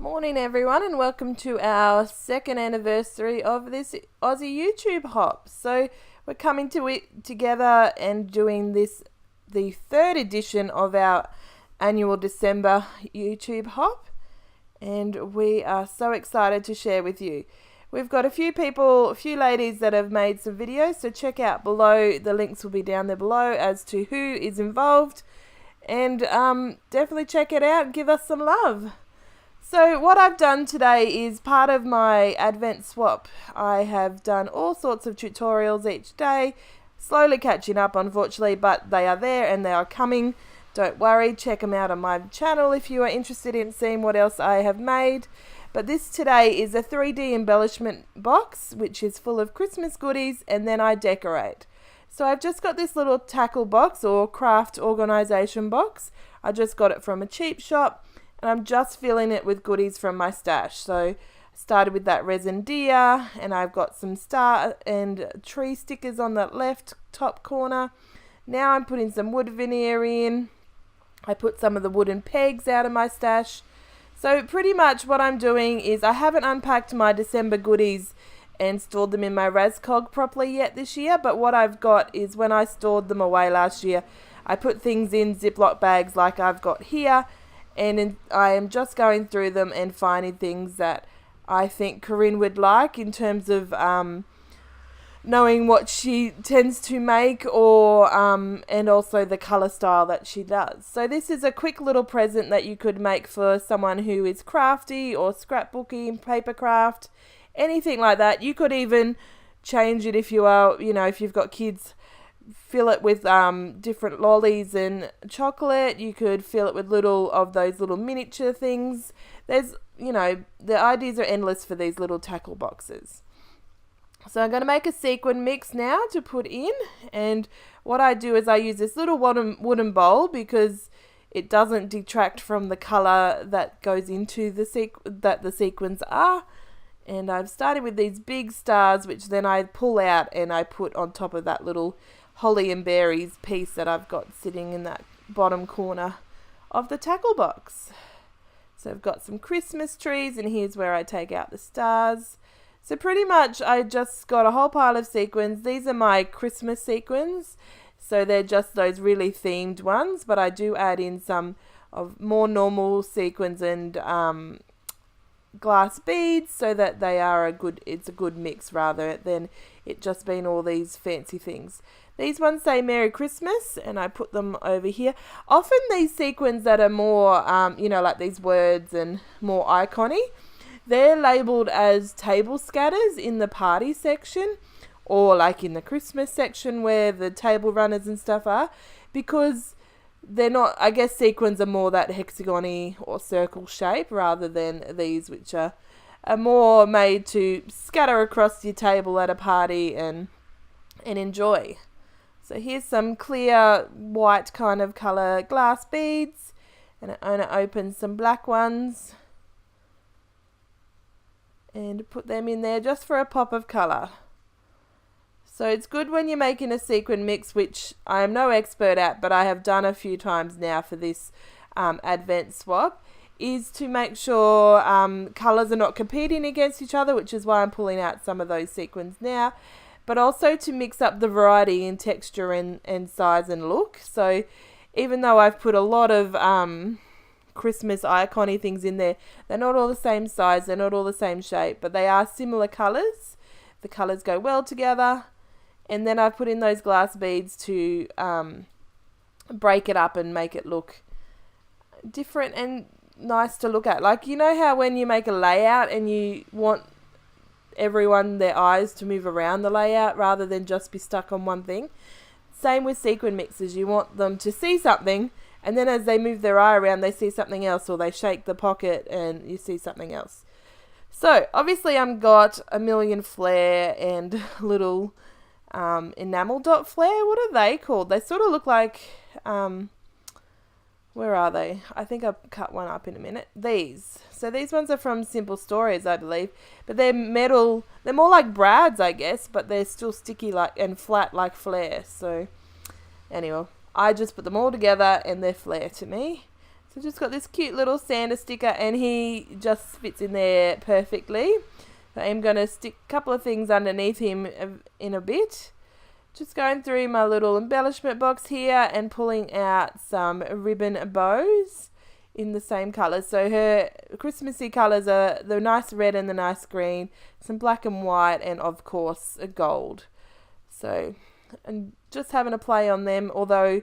Morning everyone, and welcome to our second anniversary of this Aussie YouTube hop. So we're coming to it together and doing this, the third edition of our annual December YouTube hop, and we are so excited to share with you. We've got a few ladies that have made some videos, so check out below. The links will be down there below as to who is involved, and definitely check it out and give us some love. So what I've done today is part of my Advent swap. I have done all sorts of tutorials each day, slowly catching up unfortunately, but they are there and they are coming. Don't worry, check them out on my channel if you are interested in seeing what else I have made. But this today is a 3D embellishment box, which is full of Christmas goodies, and then I decorate. So I've just got this little tackle box or craft organisation box. I just got it from a cheap shop. And I'm just filling it with goodies from my stash. So I started with that resin deer, and I've got some star and tree stickers on the left top corner. Now I'm putting some wood veneer in. I put some of the wooden pegs out of my stash. So pretty much what I'm doing is I haven't unpacked my December goodies and stored them in my Rascog properly yet this year. But what I've got is when I stored them away last year, I put things in Ziploc bags like I've got here. And I am just going through them and finding things that I think Corinne would like in terms of knowing what she tends to make, or and also the colour style that she does. So this is a quick little present that you could make for someone who is crafty or scrapbooking, paper craft, anything like that. You could even change it if you are, if you've got kids. Fill it with different lollies and chocolate. You could fill it with those little miniature things. There's, the ideas are endless for these little tackle boxes. So I'm going to make a sequin mix now to put in, and what I do is I use this little wooden bowl because it doesn't detract from the colour that goes into the sequins are. And I've started with these big stars, which then I pull out and I put on top of that little holly and berries piece that I've got sitting in that bottom corner of the tackle box. So I've got some Christmas trees, and here's where I take out the stars. So pretty much I just got a whole pile of sequins. These are my Christmas sequins, so they're just those really themed ones, but I do add in some of more normal sequins and glass beads, so that it's a good mix rather than it just being all these fancy things. These ones say Merry Christmas, and I put them over here. Often these sequins that are more, like these words and more iconic, they're labelled as table scatters in the party section, or like in the Christmas section where the table runners and stuff are, because they're not, I guess sequins are more that hexagon-y or circle shape rather than these, which are more made to scatter across your table at a party and enjoy. So here's some clear white kind of colour glass beads, and I'm going to open some black ones and put them in there just for a pop of colour. So it's good when you're making a sequin mix, which I am no expert at, but I have done a few times now for this Advent swap, is to make sure colours are not competing against each other, which is why I'm pulling out some of those sequins now, but also to mix up the variety in texture and size and look. So even though I've put a lot of Christmas icon-y things in there, they're not all the same size, they're not all the same shape, but they are similar colours. The colours go well together. And then I've put in those glass beads to break it up and make it look different and nice to look at. Like, you know how when you make a layout and you want their eyes to move around the layout rather than just be stuck on one thing? Same with sequin mixes. You want them to see something, and then as they move their eye around, they see something else, or they shake the pocket and you see something else. So obviously I've got a million flare and little enamel dot flare. What are they called? They sort of look like, where are they? I think I'll cut one up in a minute. These. So these ones are from Simple Stories, I believe. But they're metal. They're more like brads, I guess, but they're still sticky and flat like flare. So anyway, I just put them all together and they're flare to me. So just got this cute little Santa sticker, and he just fits in there perfectly. So I'm going to stick a couple of things underneath him in a bit. Just going through my little embellishment box here and pulling out some ribbon bows in the same colours. So her Christmassy colours are the nice red and the nice green, some black and white, and of course a gold. So and just having a play on them, although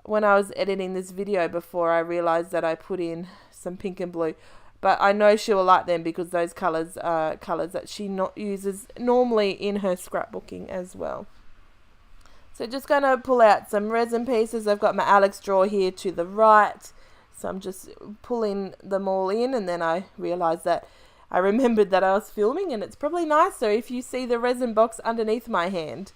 when I was editing this video before, I realised that I put in some pink and blue. But I know she will like them because those colours are colours that she not uses normally in her scrapbooking as well. So just going to pull out some resin pieces. I've got my Alex drawer here to the right. So I'm just pulling them all in, and then I realised that I remembered that I was filming, and it's probably nicer if you see the resin box underneath my hand.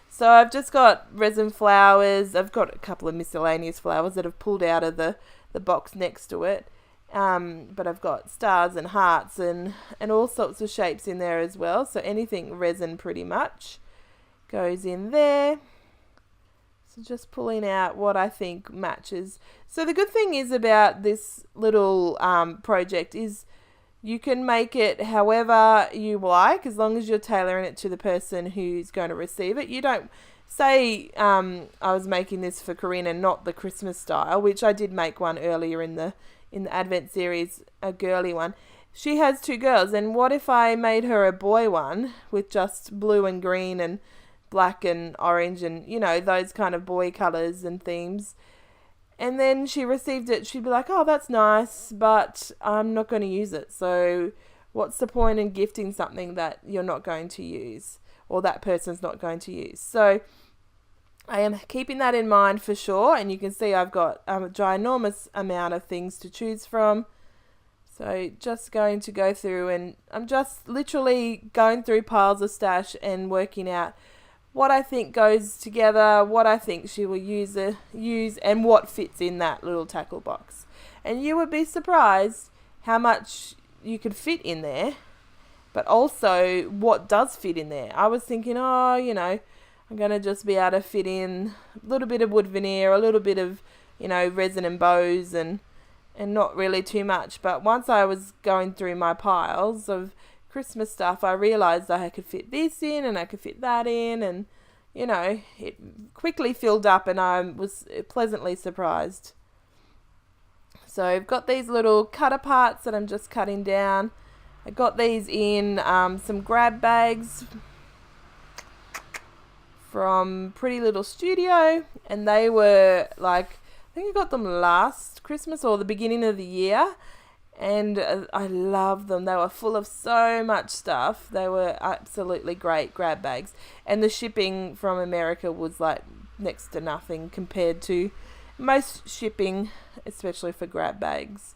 So I've just got resin flowers. I've got a couple of miscellaneous flowers that I've pulled out of the box next to it. But I've got stars and hearts and all sorts of shapes in there as well. So anything resin pretty much goes in there. So just pulling out what I think matches. So the good thing is about this little project is you can make it however you like, as long as you're tailoring it to the person who's going to receive it. You don't say, I was making this for Corinna, not the Christmas style, which I did make one earlier in the Advent series, a girly one. She has 2 girls, and what if I made her a boy one with just blue and green and black and orange and, you know, those kind of boy colours and themes. And then she received it, she'd be like, oh, that's nice, but I'm not going to use it. So what's the point in gifting something that you're not going to use, or that person's not going to use? So I am keeping that in mind for sure. And you can see I've got a ginormous amount of things to choose from. So just going to go through, and I'm just literally going through piles of stash and working out what I think goes together, what I think she will use, and what fits in that little tackle box. And you would be surprised how much you could fit in there, but also what does fit in there. I was thinking, oh, you know, I'm going to just be able to fit in a little bit of wood veneer, a little bit of, you know, resin and bows, and not really too much. But once I was going through my piles of Christmas stuff, I realised I could fit this in and I could fit that in, and, you know, it quickly filled up, and I was pleasantly surprised. So I've got these little cutter parts that I'm just cutting down. I got these in some grab bags from Pretty Little Studio, and they were like, I think I got them last Christmas or the beginning of the year, and I love them. They were full of so much stuff. They were absolutely great grab bags, and the shipping from America was like next to nothing compared to most shipping, especially for grab bags.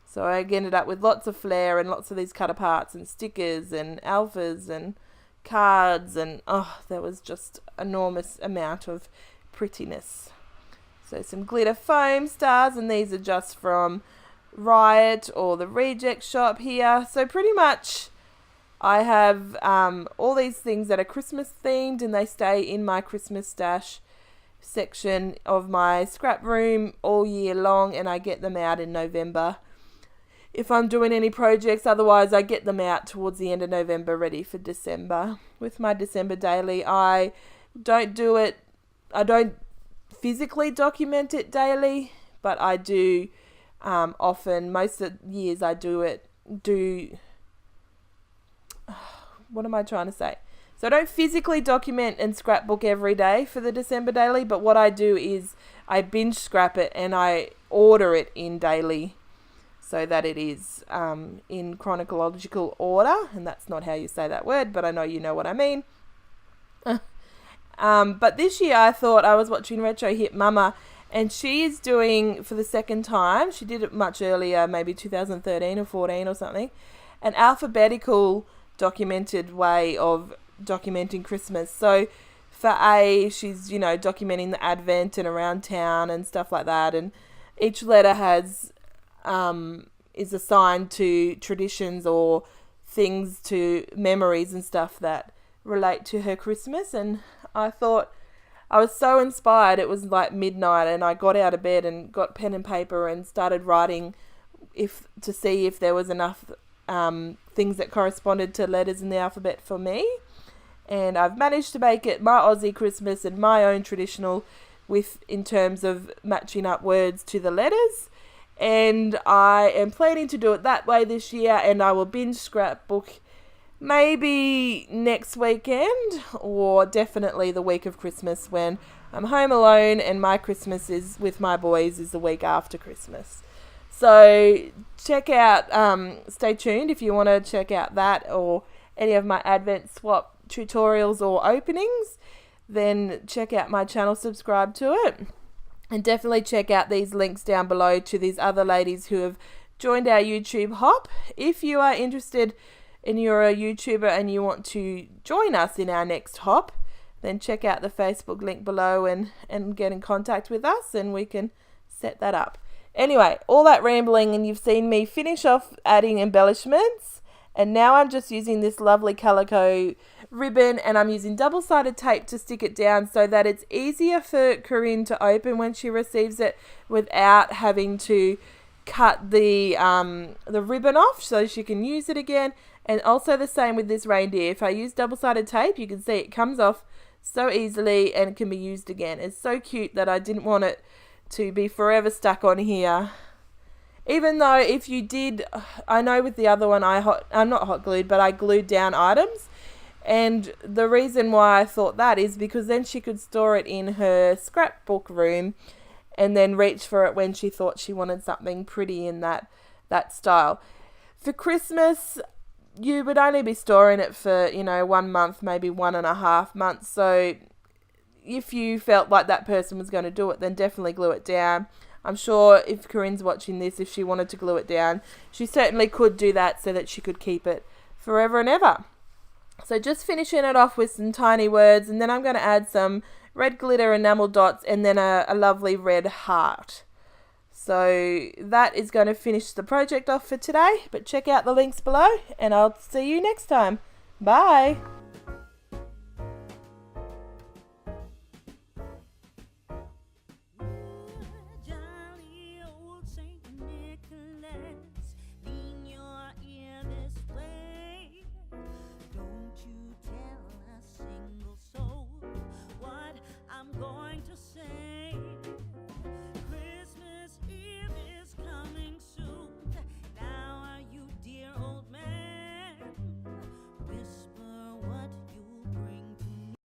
So I ended up with lots of flair and lots of these cut aparts and stickers and alphas and cards, and oh, there was just enormous amount of prettiness. So some glitter foam stars, and these are just from Riot or the Reject Shop here. So pretty much I have all these things that are Christmas themed, and they stay in my Christmas stash section of my scrap room all year long, and I get them out in November if I'm doing any projects. Otherwise I get them out towards the end of November, ready for December. With my December daily, I don't physically document it daily, but I do often. Most of the years I what am I trying to say? So I don't physically document and scrapbook every day for the December daily, but what I do is I binge scrap it and I order it in daily so that it is in chronological order, and that's not how you say that word, but I know you know what I mean. But this year I thought, I was watching Retro Hit Mama, and she is doing, for the second time, she did it much earlier, maybe 2013 or 14 or something, an alphabetical documented way of documenting Christmas. So for A, she's, you know, documenting the Advent and around town and stuff like that, and each letter has is assigned to traditions or things, to memories and stuff that relate to her Christmas. And I thought I was so inspired. It was like midnight and I got out of bed and got pen and paper and started writing to see if there was enough things that corresponded to letters in the alphabet for me. And I've managed to make it my Aussie Christmas and my own traditional in terms of matching up words to the letters. And I am planning to do it that way this year, and I will binge scrapbook maybe next weekend or definitely the week of Christmas when I'm home alone, and my Christmas is with my boys is the week after Christmas. So check out, stay tuned if you want to check out that or any of my Advent swap tutorials or openings. Then check out my channel, subscribe to it, and definitely check out these links down below to these other ladies who have joined our YouTube hop. If you are interested and you're a YouTuber and you want to join us in our next hop, then check out the Facebook link below and get in contact with us and we can set that up. Anyway, all that rambling, and you've seen me finish off adding embellishments, and now I'm just using this lovely calico ribbon, and I'm using double-sided tape to stick it down so that it's easier for Corinne to open when she receives it without having to cut the ribbon off so she can use it again. And also the same with this reindeer. If I use double-sided tape, you can see it comes off so easily and can be used again. It's so cute that I didn't want it to be forever stuck on here. Even though if you did, I know with the other one I'm not hot glued, but I glued down items. And the reason why I thought that is because then she could store it in her scrapbook room and then reach for it when she thought she wanted something pretty in that style. For Christmas, you would only be storing it for, 1 month, maybe 1.5 months. So if you felt like that person was going to do it, then definitely glue it down. I'm sure if Corinne's watching this, if she wanted to glue it down, she certainly could do that so that she could keep it forever and ever. So just finishing it off with some tiny words, and then I'm going to add some red glitter enamel dots and then a lovely red heart. So that is going to finish the project off for today, but check out the links below and I'll see you next time. Bye!